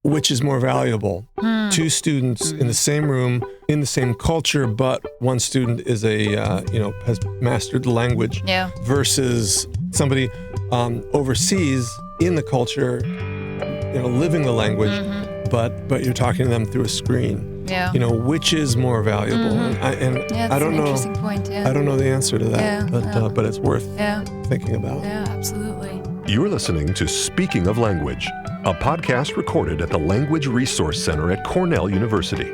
which is more valuable? Two students in the same room, in the same culture, but one student is has mastered the language versus somebody overseas in the culture, living the language, but you're talking to them through a screen. Yeah. Which is more valuable? I don't know. Interesting point. Yeah. I don't know the answer to that, but it's worth thinking about. Yeah, absolutely. You're listening to Speaking of Language, a podcast recorded at the Language Resource Center at Cornell University.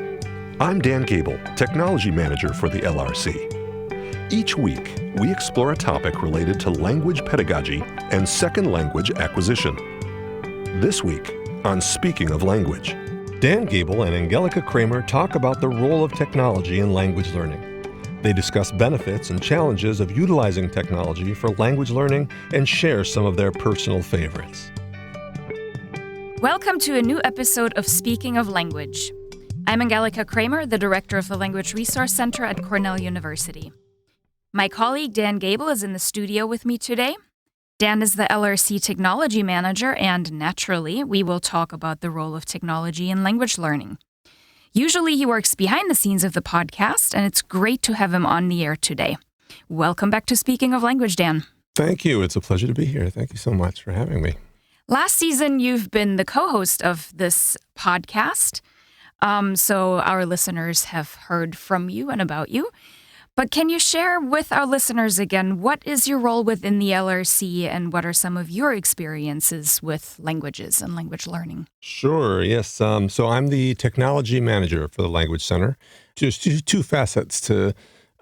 I'm Dan Gaibel, Technology Manager for the LRC. Each week, we explore a topic related to language pedagogy and second language acquisition. This week, on Speaking of Language, Dan Gaibel and Angelika Kraemer talk about the role of technology in language learning. They discuss benefits and challenges of utilizing technology for language learning and share some of their personal favorites. Welcome to a new episode of Speaking of Language. I'm Angelika Kraemer, the Director of the Language Resource Center at Cornell University. My colleague Dan Gaibel is in the studio with me today. Dan is the LRC Technology Manager, and naturally, we will talk about the role of technology in language learning. Usually he works behind the scenes of the podcast, and it's great to have him on the air today. Welcome back to Speaking of Language, Dan. Thank you. It's a pleasure to be here. Thank you so much for having me. Last season, you've been the co-host of this podcast, so our listeners have heard from you and about you. But can you share with our listeners again, what is your role within the LRC and what are some of your experiences with languages and language learning? Sure, yes. So I'm the technology manager for the Language Center. There's two facets to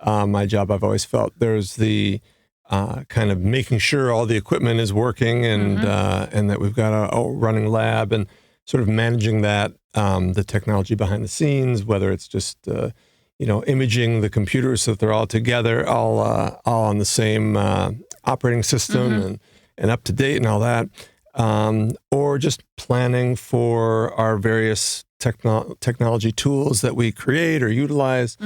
my job. I've always felt there's the kind of making sure all the equipment is working and that we've got a running lab and sort of managing that, the technology behind the scenes, whether it's just imaging the computers so that they're all together, all on the same operating system and up to date and all that, or just planning for our various technology tools that we create or utilize.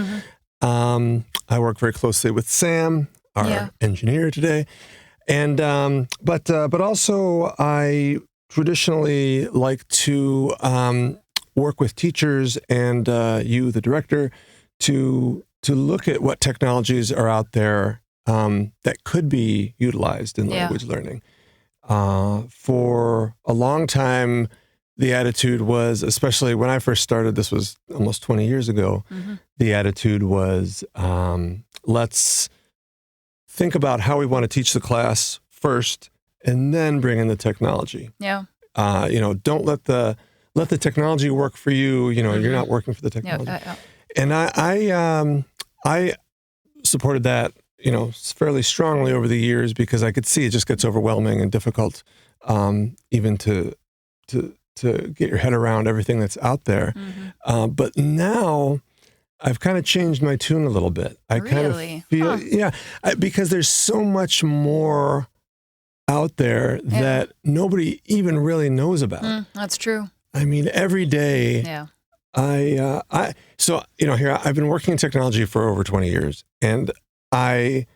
I work very closely with Sam, our engineer today, and but also I traditionally like to work with teachers and you, the director, to look at what technologies are out there that could be utilized in language learning. For a long time, the attitude was, especially when I first started, this was almost 20 years ago, the attitude was, let's think about how we want to teach the class first and then bring in the technology. Yeah. Don't let the technology work for you. You're not working for the technology. And I supported that, fairly strongly over the years because I could see it just gets overwhelming and difficult, even to get your head around everything that's out there. But now I've kind of changed my tune a little bit. I kind of feel, because there's so much more out there that nobody even really knows about. That's true. I mean, every day. Yeah. So here I've been working in technology for over 20 years, and I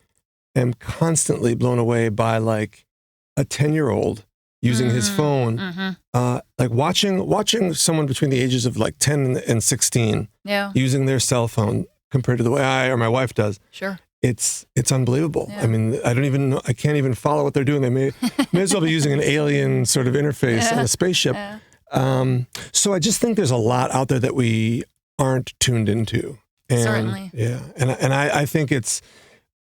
am constantly blown away by like a 10-year-old using his phone, like watching someone between the ages of like 10 and 16 using their cell phone compared to the way I or my wife does. Sure. It's unbelievable. I mean, I can't even follow what they're doing. They may as well be using an alien sort of interface on a spaceship. So I just think there's a lot out there that we aren't tuned into. And, certainly. Yeah. And I think it's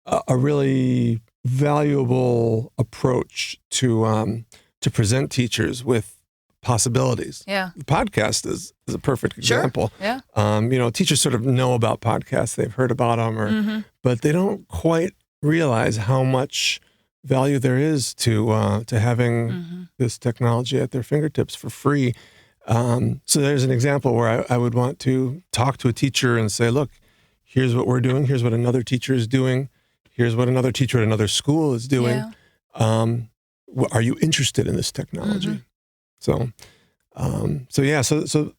a really valuable approach to present teachers with possibilities. Yeah. The podcast is a perfect example. Sure. Yeah. Teachers sort of know about podcasts. They've heard about them, but they don't quite realize how much value there is to having this technology at their fingertips for free. So there's an example where I would want to talk to a teacher and say, look, here's what we're doing. Here's what another teacher is doing. Here's what another teacher at another school is doing. Are you interested in this technology? So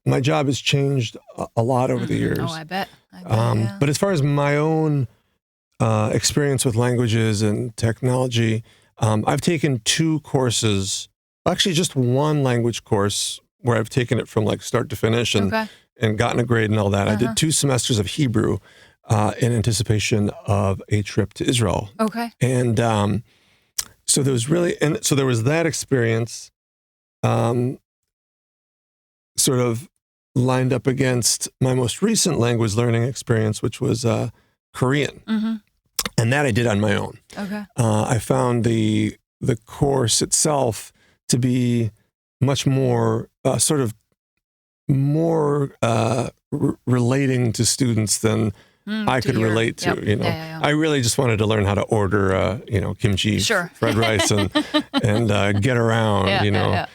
my job has changed a lot over the years. Oh, I bet. Yeah. But as far as my own experience with languages and technology, I've taken 2 courses, actually just one language course where I've taken it from like start to finish and Okay. and gotten a grade and all that. I did 2 semesters of Hebrew in anticipation of a trip to Israel. Okay. And so there was that experience sort of lined up against my most recent language learning experience, which was Korean. Mm-hmm. And that I did on my own. Okay. I found the course itself to be much more relating to students than I could relate to. Yep. You know, I really just wanted to learn how to order, kimchi, fried rice, and get around.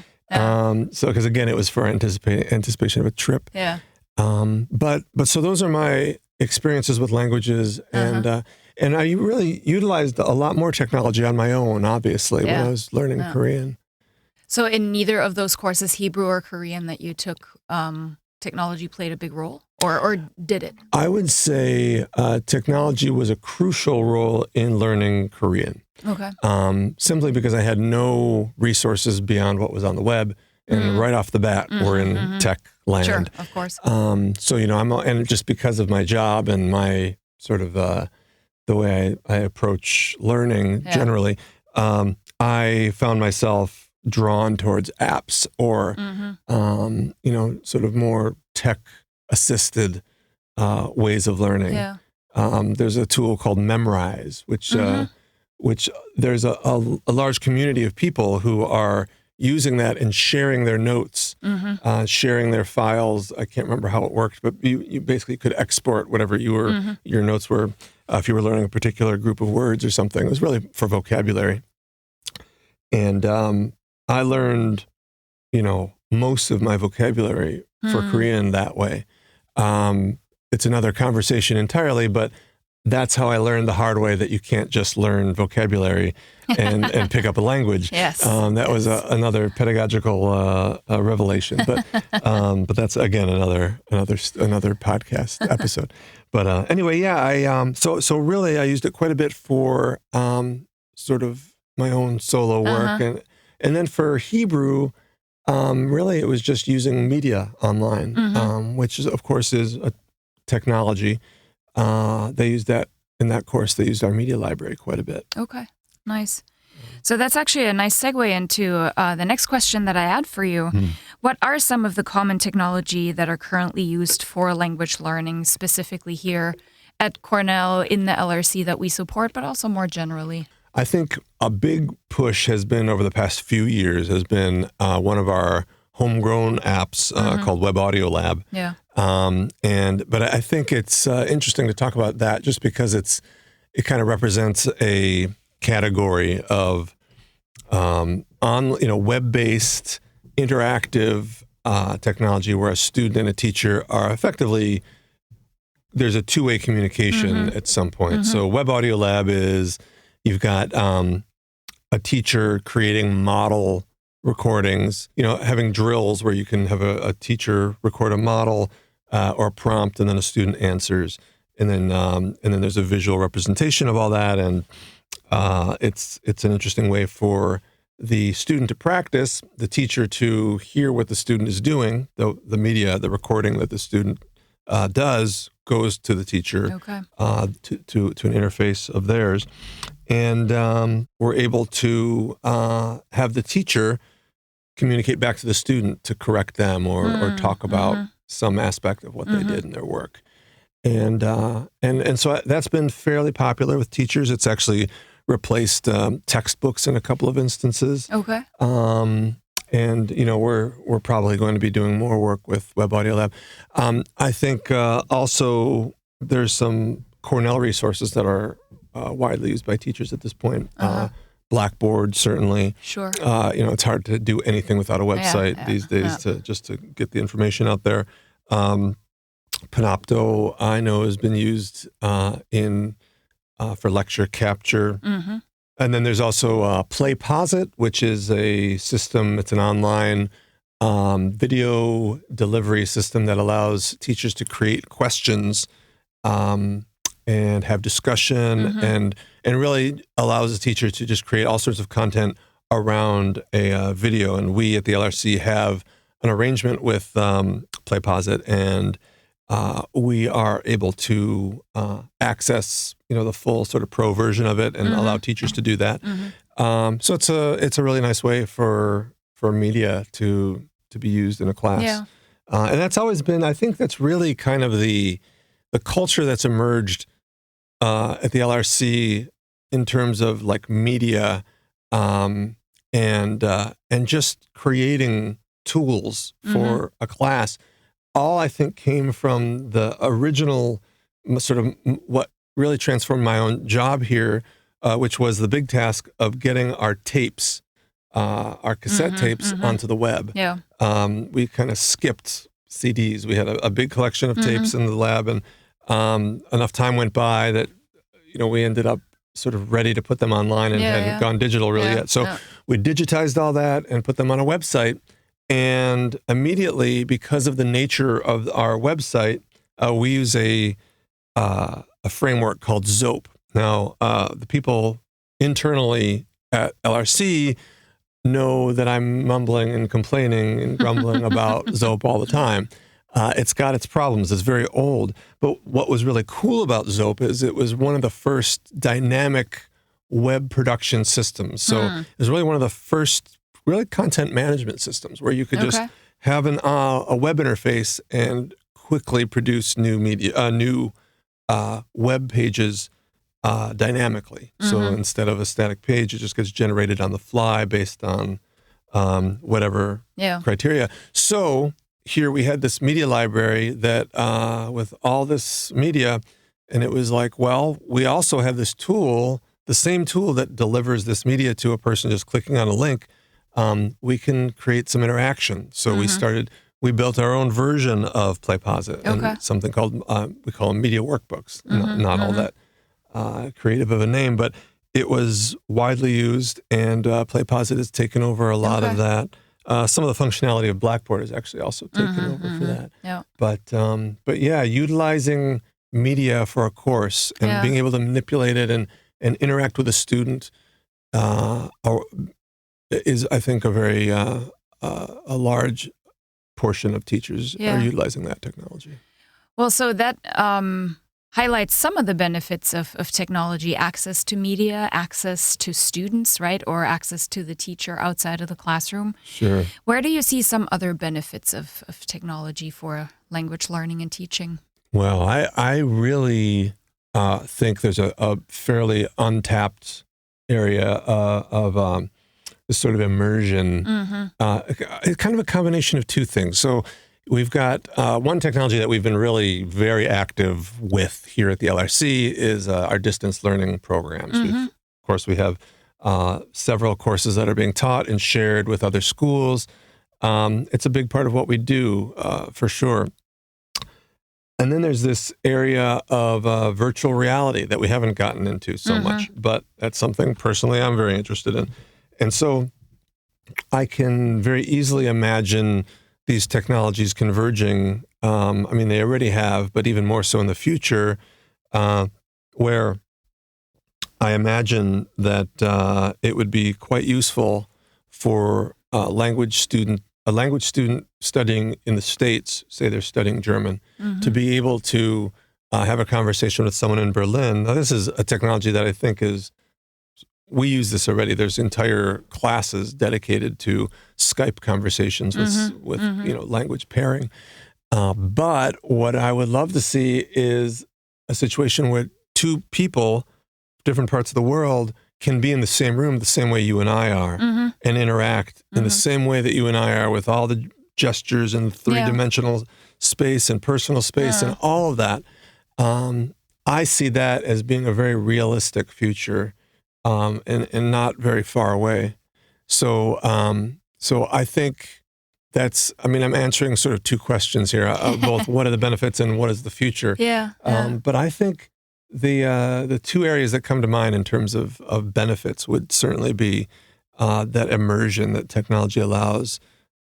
So because again, it was for anticipation of a trip. Yeah. But so those are my experiences with languages, and I really utilized a lot more technology on my own, obviously, when I was learning Korean. So in neither of those courses, Hebrew or Korean, that you took, technology played a big role, or did it? I would say technology was a crucial role in learning Korean. Okay. Simply because I had no resources beyond what was on the web, and right off the bat, we're in tech land. Sure, of course. So and just because of my job and my sort of the way I approach learning generally, I found myself drawn towards apps or sort of more tech assisted ways of learning. Yeah. There's a tool called Memrise, which there's a large community of people who are using that and sharing their notes, sharing their files. I can't remember how it worked, but you basically could export whatever your notes were. If you were learning a particular group of words or something, it was really for vocabulary. And I learned, most of my vocabulary for Korean that way. It's another conversation entirely, but that's how I learned the hard way that you can't just learn vocabulary and pick up a language. Yes. That was another pedagogical revelation, but that's again another podcast episode. But anyway, I so really I used it quite a bit for sort of my own solo work, and then for Hebrew, really it was just using media online, which is, of course is a technology. They used that in that course. They used our media library quite a bit. Okay, nice. So that's actually a nice segue into the next question that I had for you. What are some of the common technology that are currently used for language learning, specifically here at Cornell in the LRC that we support, but also more generally? I think a big push has been over the past few years has been one of our homegrown apps called Web Audio Lab. Yeah. But I think it's interesting to talk about that just because it kind of represents a category of web-based interactive technology where a student and a teacher are effectively, there's a two-way communication at some point. So Web Audio Lab is, you've got a teacher creating model recordings, having drills where you can have a teacher record a model or a prompt, and then a student answers, and then there's a visual representation of all that, and it's an interesting way for the student to practice, the teacher to hear what the student is doing. The media, the recording that the student does goes to the teacher to an interface of theirs, and we're able to have the teacher communicate back to the student to correct them or talk about some aspect of what they did in their work. And so that's been fairly popular with teachers. It's actually replaced textbooks in a couple of instances. Okay. And we're probably going to be doing more work with Web Audio Lab. I think also there's some Cornell resources that are widely used by teachers at this point. Blackboard, certainly. Sure. It's hard to do anything without a website these days to get the information out there. Panopto, I know, has been used for lecture capture. And then there's also PlayPosit, which is a system, it's an online video delivery system that allows teachers to create questions and have discussion and really allows a teacher to just create all sorts of content around a video. And we at the LRC have an arrangement with PlayPosit, and we are able to access, the full sort of pro version of it, and allow teachers to do that. So it's a really nice way for media to be used in a class. Yeah. And that's always been, I think that's really kind of the culture that's emerged at the LRC in terms of like media and just creating tools for a class. All I think came from the original sort of what really transformed my own job here, which was the big task of getting our tapes, our cassette tapes onto the web. Yeah. We kind of skipped CDs. We had a big collection of tapes in the lab, and enough time went by that, we ended up sort of ready to put them online and hadn't gone digital really yet. So we digitized all that and put them on a website. And immediately, because of the nature of our website, we use a framework called ZOAP. Now, the people internally at LRC know that I'm mumbling and complaining and grumbling about ZOAP all the time. It's got its problems. It's very old. But what was really cool about ZOAP is it was one of the first dynamic web production systems. So it was really one of the first really content management systems where you could just have a web interface and quickly produce new media, new web pages dynamically. So instead of a static page, it just gets generated on the fly based on whatever criteria. So here we had this media library that with all this media, and it was like, well, we also have this tool, the same tool that delivers this media to a person just clicking on a link. We can create some interaction. So we built our own version of PlayPosit and something called, we call them media workbooks, not all that creative of a name, but it was widely used, and PlayPosit has taken over a lot of that. Some of the functionality of Blackboard is actually also taken over for that. Yeah. But yeah, utilizing media for a course and being able to manipulate it and interact with a student is, I think, a very a large portion of teachers are utilizing that technology. Well, so that highlights some of the benefits of technology: access to media, access to students, right, or access to the teacher outside of the classroom. Sure. Where do you see some other benefits of technology for language learning and teaching? Well, I really think there's a fairly untapped area of this sort of immersion, kind of a combination of two things. So we've got one technology that we've been really very active with here at the LRC is our distance learning programs. Of course, we have several courses that are being taught and shared with other schools. It's a big part of what we do, for sure. And then there's this area of virtual reality that we haven't gotten into so much, but that's something personally I'm very interested in. And so I can very easily imagine these technologies converging. I mean, they already have, but even more so in the future, where I imagine that it would be quite useful for a language student studying in the States, say they're studying German, to be able to have a conversation with someone in Berlin. Now, this is a technology that I think we use this already. There's entire classes dedicated to Skype conversations with language pairing. But what I would love to see is a situation where two people, different parts of the world, can be in the same room the same way you and I are and interact in the same way that you and I are, with all the gestures and three-dimensional space and personal space and all of that. I see that as being a very realistic future. And not very far away. So I think I'm answering sort of two questions here, both what are the benefits and what is the future. But I think the two areas that come to mind in terms of benefits would certainly be that immersion that technology allows,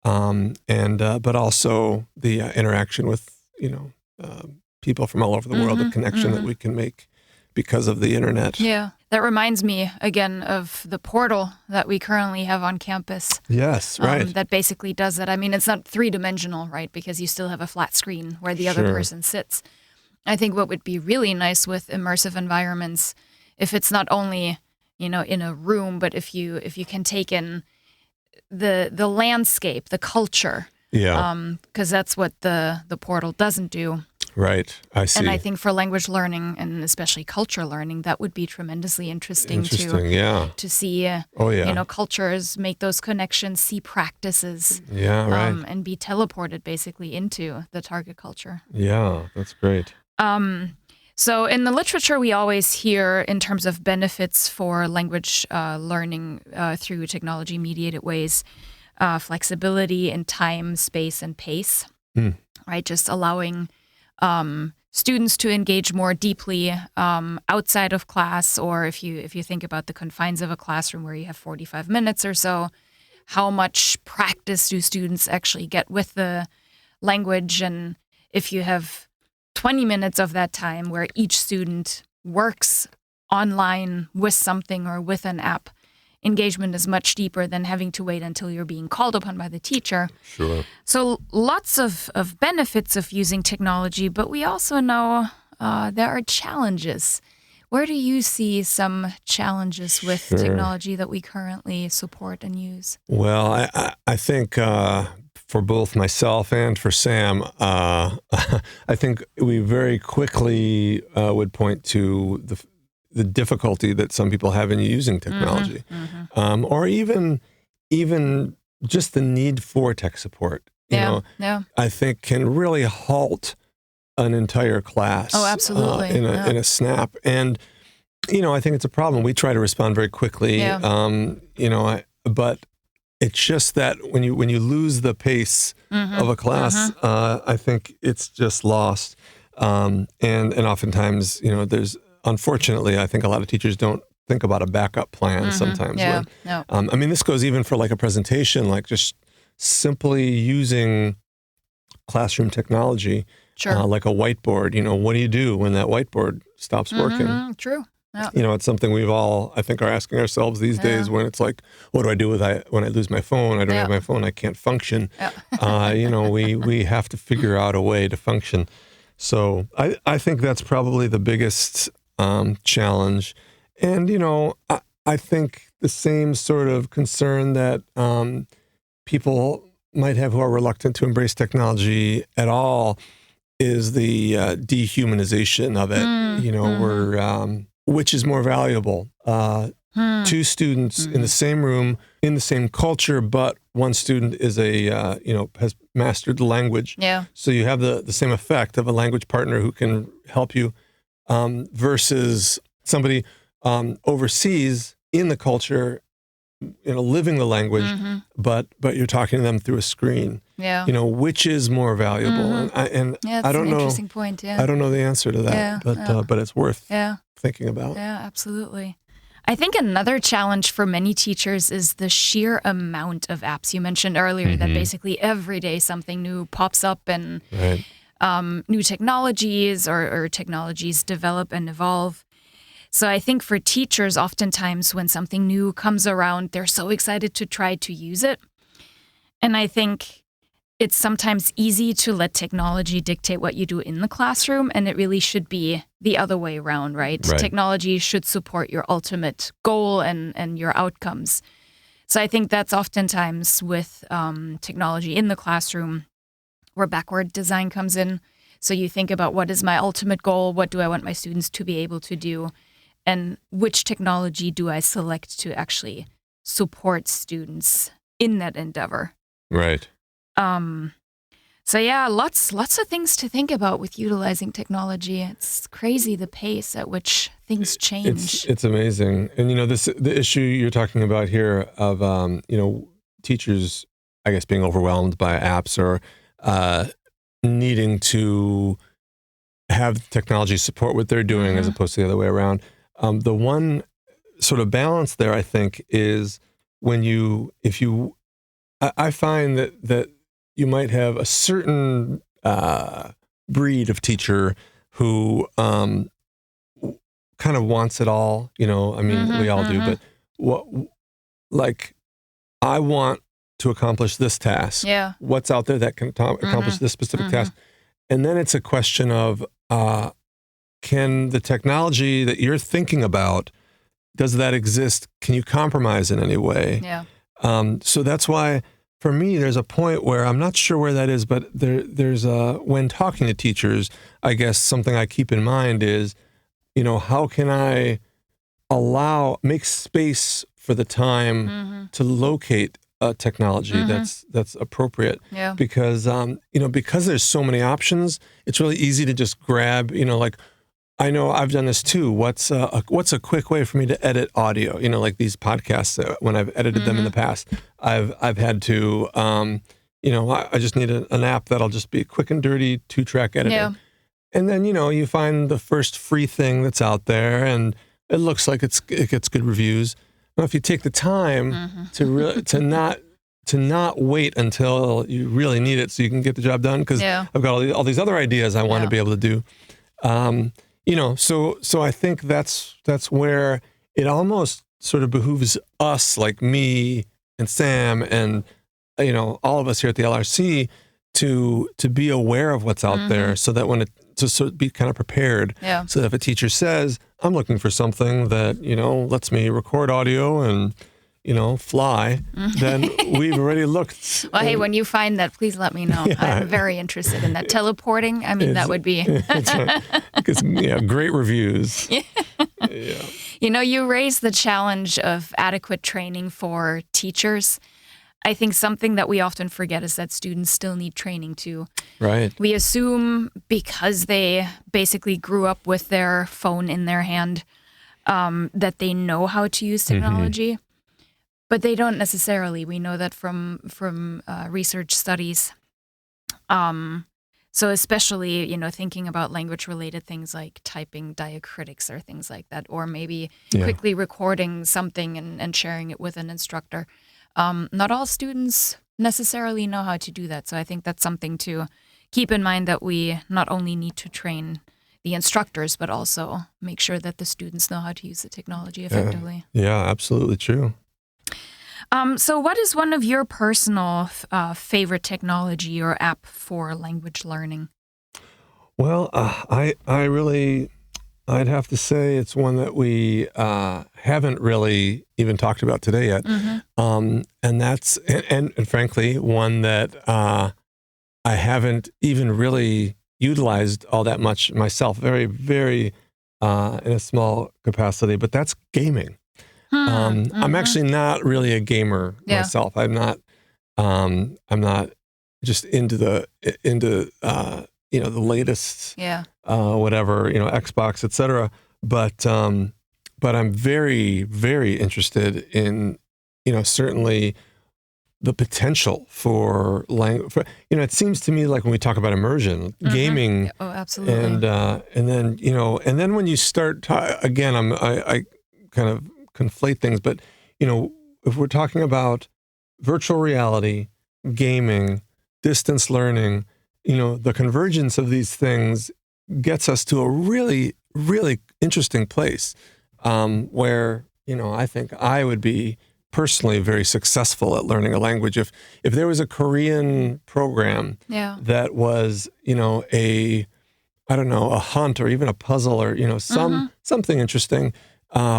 but also the interaction with, people from all over the world, the connection that we can make because of the internet. Yeah. That reminds me again of the portal that we currently have on campus. Yes, right. That basically does that. I mean, it's not three-dimensional, right? Because you still have a flat screen where the other Sure. person sits. I think what would be really nice with immersive environments, if it's not only, in a room, but if you can take in the landscape, the culture, Yeah. because that's what the portal doesn't do. Right. I see. And I think for language learning and especially culture learning, that would be tremendously interesting yeah. to see, Oh, yeah. cultures make those connections, see practices, Yeah, right. and be teleported basically into the target culture. Yeah, that's great. So in the literature, we always hear in terms of benefits for language learning through technology-mediated ways, flexibility in time, space, and pace, right? Just allowing students to engage more deeply outside of class, or if you think about the confines of a classroom where you have 45 minutes or so, how much practice do students actually get with the language? And if you have 20 minutes of that time where each student works online with something or with an app, engagement is much deeper than having to wait until you're being called upon by the teacher. Sure. So lots of benefits of using technology, but we also know there are challenges. Where do you see some challenges with Sure. technology that we currently support and use? Well, I think for both myself and for Sam, I think we very quickly would point to the difficulty that some people have in using technology, or even just the need for tech support. You know, I think can really halt an entire class. Oh, absolutely. In a snap. And I think it's a problem. We try to respond very quickly. But it's just that when you lose the pace of a class, I think it's just lost. And oftentimes, there's, unfortunately, I think a lot of teachers don't think about a backup plan sometimes. I mean, this goes even for like a presentation, like just simply using classroom technology, like a whiteboard. What do you do when that whiteboard stops working? True. Yeah. It's something we've all, I think, are asking ourselves these days when it's like, what do I do when I lose my phone? I don't have my phone. I can't function. We have to figure out a way to function. So I think that's probably the biggest challenge. And, I think the same sort of concern that people might have who are reluctant to embrace technology at all is the dehumanization of it, which is more valuable. Two students in the same room, in the same culture, but one student is has mastered the language. Yeah. So you have the same effect of a language partner who can help you versus somebody overseas in the culture, living the language, but you're talking to them through a screen. Yeah. Which is more valuable? And that's I don't an know. Interesting point. Yeah. I don't know the answer to that, but it's worth thinking about. Yeah, absolutely. I think another challenge for many teachers is the sheer amount of apps you mentioned earlier. That basically every day something new pops up, and new technologies or technologies develop and evolve. So I think for teachers, oftentimes when something new comes around, they're so excited to try to use it. And I think it's sometimes easy to let technology dictate what you do in the classroom, and it really should be the other way around, right? Technology should support your ultimate goal and your outcomes. So I think that's oftentimes with technology in the classroom where backward design comes in. So you think about, what is my ultimate goal? What do I want my students to be able to do? And which technology do I select to actually support students in that endeavor? Right. So yeah, lots of things to think about with utilizing technology. It's crazy the pace at which things change. It's amazing. And the issue you're talking about here of teachers, I guess, being overwhelmed by apps or needing to have technology support what they're doing as opposed to the other way around. The one sort of balance there, I think, is I find that you might have a certain breed of teacher who kind kind of wants it all, I mean, we all do, but I want to accomplish this task. Yeah. What's out there that can accomplish this specific task? And then it's a question of, can the technology that you're thinking about, does that exist? Can you compromise in any way? Yeah. So that's why, for me, there's a point where I'm not sure where that is, but there's when talking to teachers, I guess something I keep in mind is, how can I make space for the time to locate technology that's appropriate? Yeah. Because because there's so many options, it's really easy to just grab, I know I've done this too. What's a quick way for me to edit audio? Like these podcasts, when I've edited them in the past, I've had to, I just need an app that'll just be quick and dirty 2-track editing. Yeah. And then, you find the first free thing that's out there and it looks like it gets good reviews. Well, if you take the time to not wait until you really need it so you can get the job done, because I've got all these other ideas I want to be able to do. So I think that's where it almost sort of behooves us, like me and Sam and, all of us here at the LRC to be aware of what's out there so that to be kind of prepared. Yeah. So that if a teacher says, I'm looking for something that, lets me record audio and, fly, then we've already looked. Well, hey, when you find that, please let me know. Yeah. I'm very interested in that. Teleporting, I mean, that would be. That's right. Because, great reviews. Yeah. You raised the challenge of adequate training for teachers. I think something that we often forget is that students still need training too. Right. We assume because they basically grew up with their phone in their hand, that they know how to use technology. But they don't necessarily. We know that from research studies. So especially, thinking about language-related things like typing diacritics or things like that, or maybe quickly recording something and sharing it with an instructor. Not all students necessarily know how to do that. So I think that's something to keep in mind, that we not only need to train the instructors, but also make sure that the students know how to use the technology effectively. Yeah, absolutely true. So what is one of your personal favorite technology or app for language learning? Well, I'd have to say it's one that we haven't really even talked about today yet. And that's, and frankly, one that I haven't even really utilized all that much myself, very, very in a small capacity, but that's gaming. I'm actually not really a gamer myself. I'm not just into the latest, whatever, Xbox, etc. But I'm very, very interested in, certainly the potential for language. It seems to me like when we talk about immersion, gaming. Oh, absolutely. And then when you start, again, I kind of conflate things, but if we're talking about virtual reality, gaming, distance learning, the convergence of these things gets us to a really, really interesting place where, I think I would be personally very successful at learning a language. If there was a Korean program that was, a hunt or even a puzzle or, something interesting,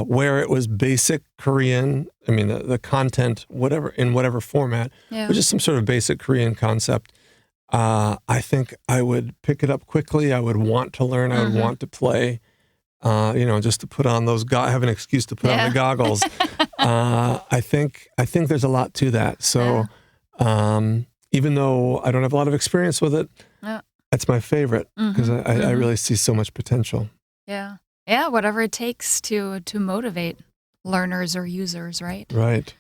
where it was basic Korean, I mean, the content, in whatever format, was just some sort of basic Korean concept. I think I would pick it up quickly. I would want to learn. I would want to play, just to put on have an excuse to put on the goggles. I think there's a lot to that. So even though I don't have a lot of experience with it, that's my favorite because I really see so much potential. Yeah. Yeah, whatever it takes to motivate learners or users, right? Right.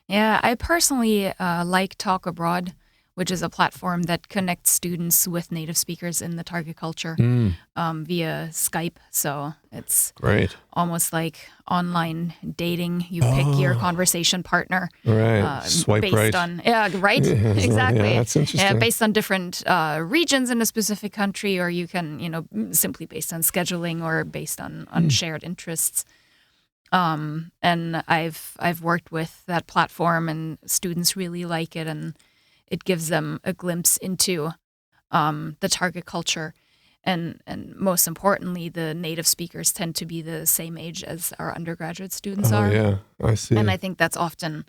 Yeah, I personally like Talk Abroad, which is a platform that connects students with native speakers in the target culture via Skype. So it's Great. almost like online dating. You pick your conversation partner. Right. Swipe based right. on right. Exactly. Yeah, that's interesting. Based on different regions in a specific country, or you can, simply based on scheduling or based on shared interests. And I've worked with that platform, and students really like it, and it gives them a glimpse into the target culture. And most importantly, the native speakers tend to be the same age as our undergraduate students are. Yeah, I see. And I think that's often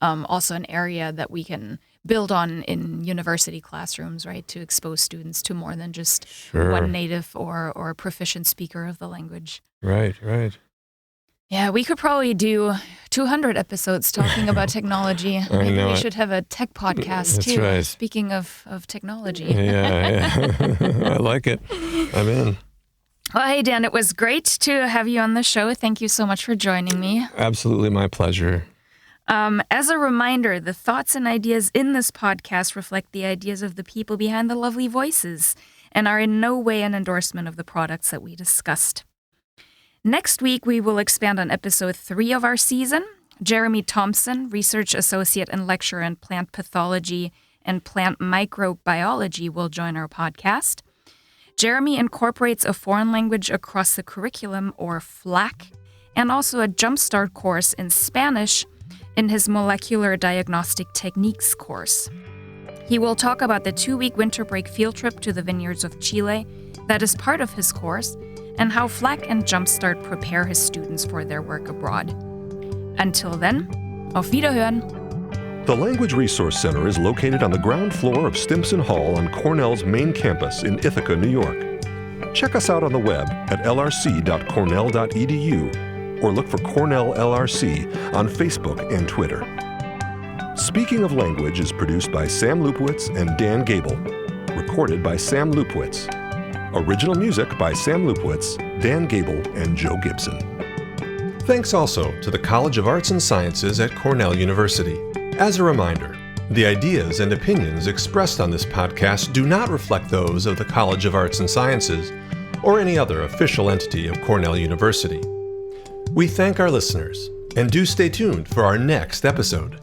also an area that we can build on in university classrooms, right? To expose students to more than just one native or proficient speaker of the language. Right. Yeah, we could probably do 200 episodes talking about technology. Maybe we should have a tech podcast That's too. right. Speaking of technology. Yeah. I like it. I'm in. Well, hey, Dan, it was great to have you on the show. Thank you so much for joining me. Absolutely my pleasure. As a reminder, the thoughts and ideas in this podcast reflect the ideas of the people behind the lovely voices and are in no way an endorsement of the products that we discussed. Next week, we will expand on episode 3 of our season. Jeremy Thompson, research associate and lecturer in plant pathology and plant microbiology, will join our podcast. Jeremy incorporates a foreign language across the curriculum, or FLAC, and also a jumpstart course in Spanish in his molecular diagnostic techniques course. He will talk about the 2-week winter break field trip to the vineyards of Chile that is part of his course, and how FLAC and Jumpstart prepare his students for their work abroad. Until then, auf Wiederhören! The Language Resource Center is located on the ground floor of Stimson Hall on Cornell's main campus in Ithaca, New York. Check us out on the web at lrc.cornell.edu or look for Cornell LRC on Facebook and Twitter. Speaking of Language is produced by Sam Lupowitz and Dan Gaibel. Recorded by Sam Lupowitz. Original music by Sam Lupowitz, Dan Gaibel, and Joe Gibson. Thanks also to the College of Arts and Sciences at Cornell University. As a reminder, the ideas and opinions expressed on this podcast do not reflect those of the College of Arts and Sciences or any other official entity of Cornell University. We thank our listeners, and do stay tuned for our next episode.